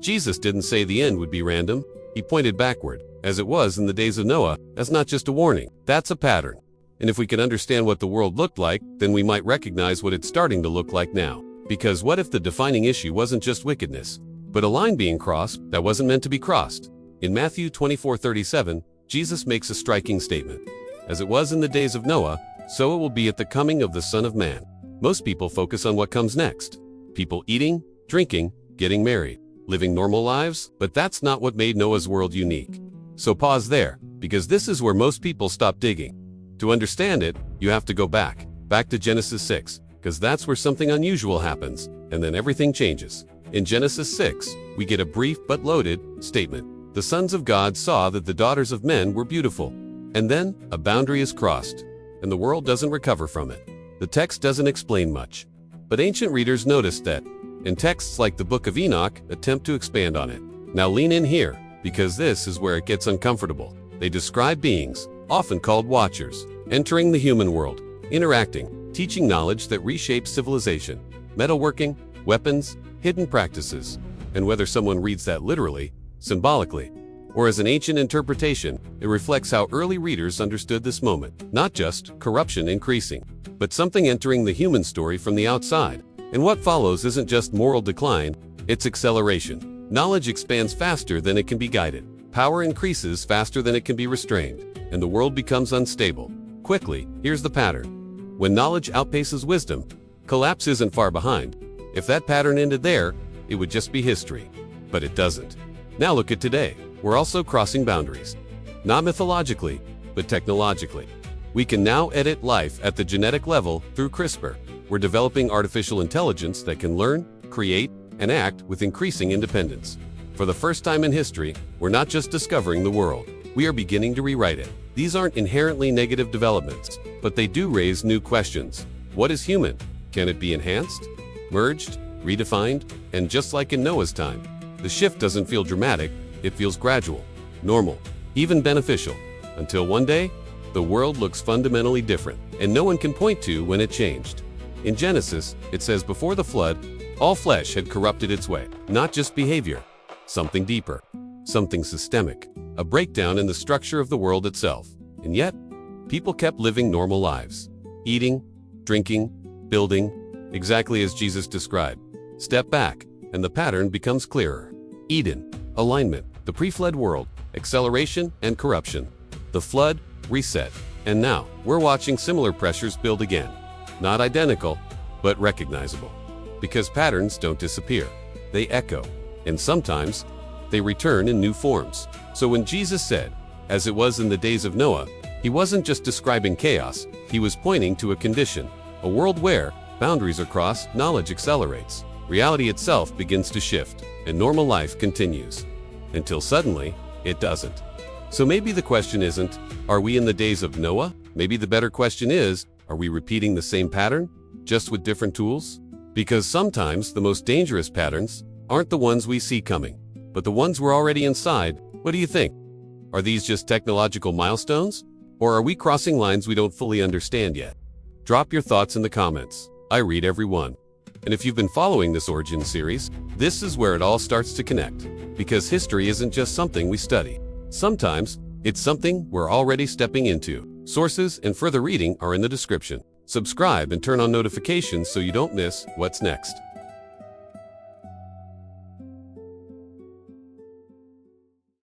Jesus didn't say the end would be random. He pointed backward, as it was in the days of Noah. That's not just a warning, that's a pattern. And if we can understand what the world looked like, then we might recognize what it's starting to look like now. Because what if the defining issue wasn't just wickedness, but a line being crossed that wasn't meant to be crossed? In Matthew 24:37, Jesus makes a striking statement. As it was in the days of Noah, so it will be at the coming of the Son of Man. Most people focus on what comes next. People eating, drinking, getting married, living normal lives, but that's not what made Noah's world unique. So pause there, because this is where most people stop digging. To understand it, you have to go back to Genesis 6, because that's where something unusual happens, and then everything changes. In Genesis 6, we get a brief but loaded statement. The sons of God saw that the daughters of men were beautiful. And then, a boundary is crossed, and the world doesn't recover from it. The text doesn't explain much, but ancient readers noticed that, and texts like the Book of Enoch attempt to expand on it. Now lean in here, because this is where it gets uncomfortable. They describe beings, often called watchers, entering the human world, interacting, teaching knowledge that reshapes civilization, metalworking, weapons, hidden practices. And whether someone reads that literally, symbolically, or as an ancient interpretation, it reflects how early readers understood this moment. Not just corruption increasing, but something entering the human story from the outside. And what follows isn't just moral decline, it's acceleration. Knowledge expands faster than it can be guided. Power increases faster than it can be restrained, and the world becomes unstable. Quickly, here's the pattern. When knowledge outpaces wisdom, collapse isn't far behind. If that pattern ended there, it would just be history. But it doesn't. Now look at today. We're also crossing boundaries. Not mythologically, but technologically. We can now edit life at the genetic level through CRISPR. We're developing artificial intelligence that can learn, create, and act with increasing independence. For the first time in history, we're not just discovering the world, we are beginning to rewrite it. These aren't inherently negative developments, but they do raise new questions. What is human? Can it be enhanced, merged, redefined? And just like in Noah's time, the shift doesn't feel dramatic, it feels gradual, normal, even beneficial, until one day, the world looks fundamentally different, and no one can point to when it changed. In Genesis, it says before the flood, all flesh had corrupted its way. Not just behavior, something deeper, something systemic, a breakdown in the structure of the world itself. And yet, people kept living normal lives, eating, drinking, building, exactly as Jesus described. Step back, and the pattern becomes clearer. Eden, alignment, the pre-flood world, acceleration and corruption. The flood, reset. And now, we're watching similar pressures build again. Not identical, but recognizable. Because patterns don't disappear. They echo. And sometimes, they return in new forms. So when Jesus said, as it was in the days of Noah, he wasn't just describing chaos, he was pointing to a condition. A world where boundaries are crossed, knowledge accelerates, reality itself begins to shift, and normal life continues. Until suddenly, it doesn't. So maybe the question isn't, are we in the days of Noah? Maybe the better question is, are we repeating the same pattern, just with different tools? Because sometimes the most dangerous patterns aren't the ones we see coming, but the ones we're already inside. What do you think? Are these just technological milestones? Or are we crossing lines we don't fully understand yet? Drop your thoughts in the comments. I read every one. And if you've been following this origin series, this is where it all starts to connect. Because history isn't just something we study. Sometimes, it's something we're already stepping into. Sources and further reading are in the description. Subscribe and turn on notifications so you don't miss what's next.